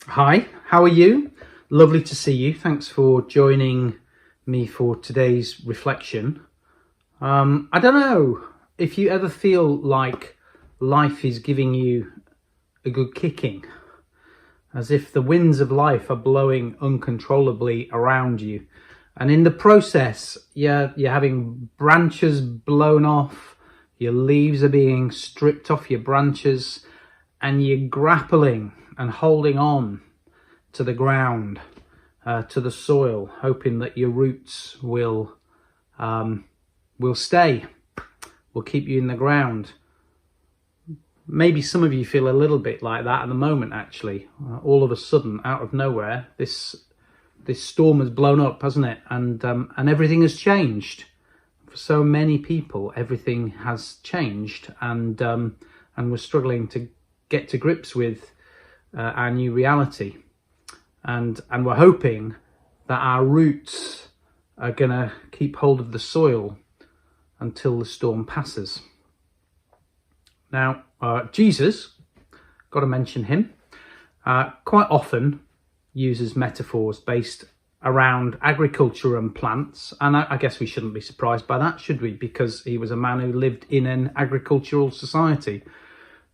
Hi, how are you? Lovely to see you. Thanks for joining me for today's reflection. I don't know if you ever feel like life is giving you a good kicking, as if the winds of life are blowing uncontrollably around you. And in the process, you're having branches blown off, your leaves are being stripped off your branches, and you're grappling and holding on to the ground, to the soil, hoping that your roots will stay, will keep you in the ground. Maybe some of you feel a little bit like that at the moment, actually. All of a sudden, out of nowhere, this storm has blown up, hasn't it? And everything has changed. For so many people, everything has changed, and we're struggling to get to grips with our new reality. And we're hoping that our roots are going to keep hold of the soil until the storm passes. Now, Jesus, got to mention him, quite often uses metaphors based around agriculture and plants. And I guess we shouldn't be surprised by that, should we? Because he was a man who lived in an agricultural society.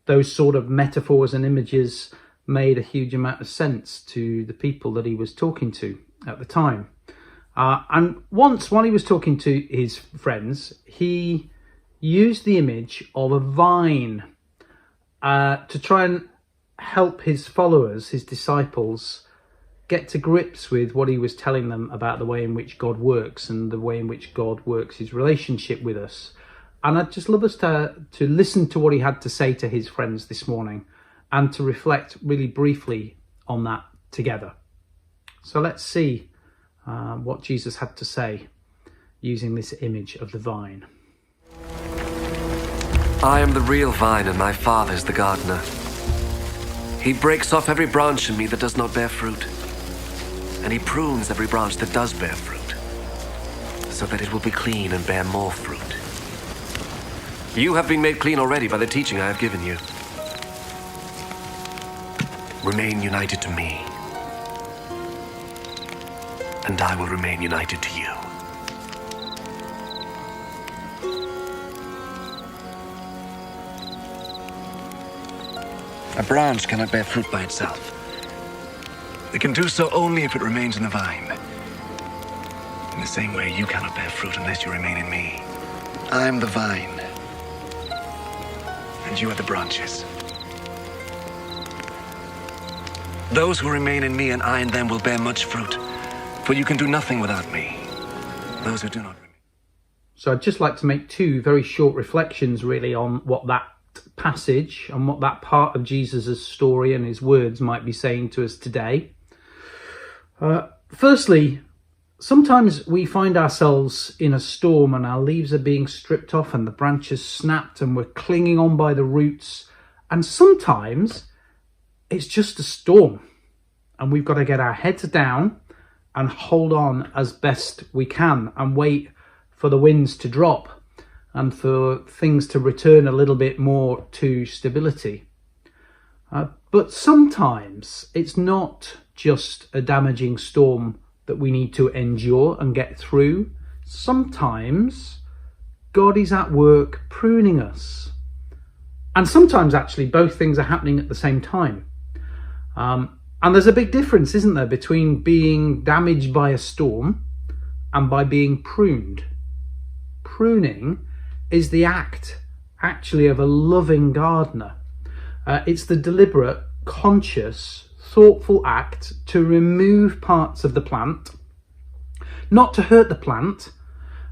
Those sort of metaphors and images made a huge amount of sense to the people that he was talking to at the time. And once, while he was talking to his friends, he used the image of a vine to try and help his followers, his disciples, get to grips with what he was telling them about the way in which God works and the way in which God works his relationship with us. And I'd just love us to listen to what he had to say to his friends this morning and to reflect really briefly on that together. So let's see what Jesus had to say using this image of the vine. I am the real vine and my Father is the gardener. He breaks off every branch in me that does not bear fruit, and he prunes every branch that does bear fruit, so that it will be clean and bear more fruit. You have been made clean already by the teaching I have given you. Remain united to me, and I will remain united to you. A branch cannot bear fruit by itself. It can do so only if it remains in the vine. In the same way, you cannot bear fruit unless you remain in me. I am the vine, and you are the branches. Those who remain in me and I in them will bear much fruit, for you can do nothing without me. Those who do not remain. So I'd just like to make two very short reflections really on what that passage and what that part of Jesus's story and his words might be saying to us today. Firstly, sometimes we find ourselves in a storm and our leaves are being stripped off and the branches snapped and we're clinging on by the roots. And sometimes it's just a storm and we've got to get our heads down and hold on as best we can and wait for the winds to drop and for things to return a little bit more to stability. But sometimes it's not just a damaging storm that we need to endure and get through. Sometimes God is at work pruning us. And sometimes actually both things are happening at the same time. And there's a big difference, isn't there, between being damaged by a storm and by being pruned. Pruning is the act actually of a loving gardener. It's the deliberate, conscious, thoughtful act to remove parts of the plant, not to hurt the plant,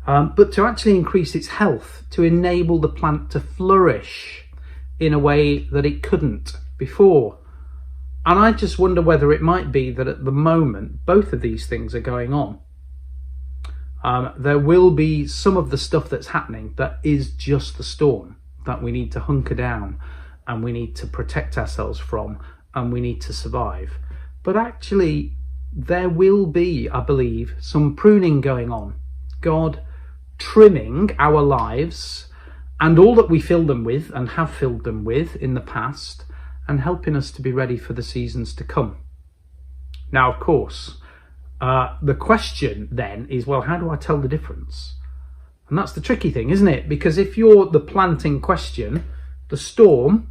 but to actually increase its health, to enable the plant to flourish in a way that it couldn't before. And I just wonder whether it might be that at the moment, both of these things are going on. There will be some of the stuff that's happening that is just the storm that we need to hunker down and we need to protect ourselves from and we need to survive. But actually, there will be, I believe, some pruning going on. God trimming our lives and all that we fill them with and have filled them with in the past, and helping us to be ready for the seasons to come. Now, of course, the question then is, well, how do I tell the difference? And that's the tricky thing, isn't it? Because if you're the plant in question, the storm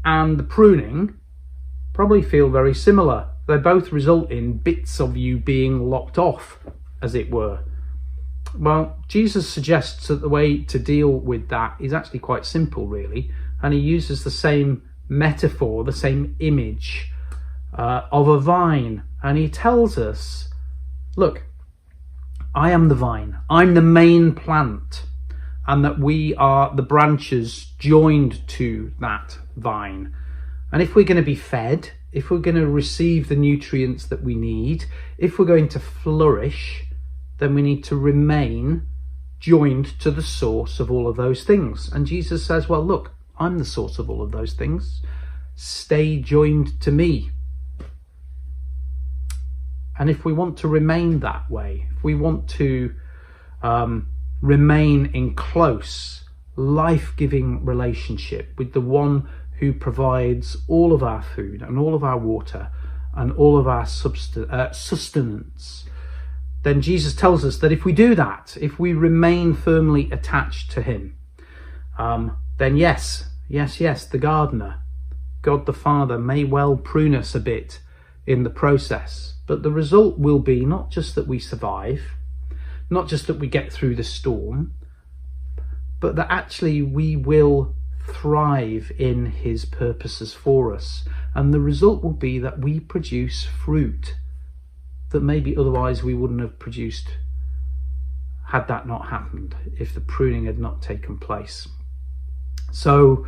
and the pruning probably feel very similar. They both result in bits of you being locked off, as it were. Well, Jesus suggests that the way to deal with that is actually quite simple, really. And he uses the same metaphor, the same image of a vine. And he tells us, look, I am the vine. I'm the main plant. And that we are the branches joined to that vine. And if we're going to be fed, if we're going to receive the nutrients that we need, if we're going to flourish, then we need to remain joined to the source of all of those things. And Jesus says, well, look, I'm the source of all of those things. Stay joined to me. And if we want to remain that way, if we want to remain in close, life-giving relationship with the one who provides all of our food and all of our water and all of our sustenance, then Jesus tells us that if we do that, if we remain firmly attached to him, then yes, the gardener, God the Father, may well prune us a bit in the process. But the result will be not just that we survive, not just that we get through the storm, but that actually we will thrive in his purposes for us. And the result will be that we produce fruit that maybe otherwise we wouldn't have produced had that not happened, if the pruning had not taken place. So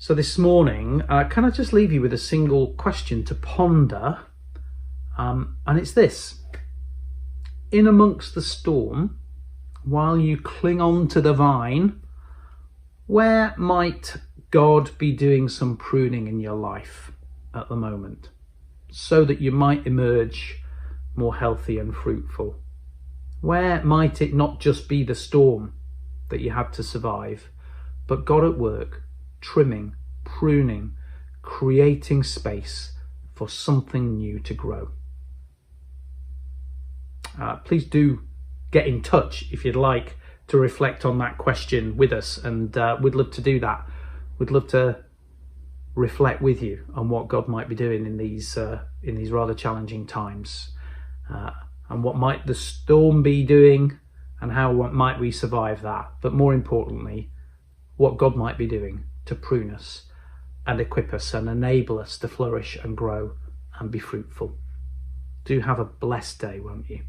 this morning, can I just leave you with a single question to ponder? And it's this: in amongst the storm, while you cling on to the vine, where might God be doing some pruning in your life at the moment, so that you might emerge more healthy and fruitful? Where might it not just be the storm that you had to survive, but God at work, trimming, pruning, creating space for something new to grow? Please do get in touch if you'd like to reflect on that question with us, and we'd love to do that. We'd love to reflect with you on what God might be doing in these rather challenging times, and what might the storm be doing, and how might we survive that. But more importantly, what God might be doing to prune us and equip us and enable us to flourish and grow and be fruitful. Do have a blessed day, won't you?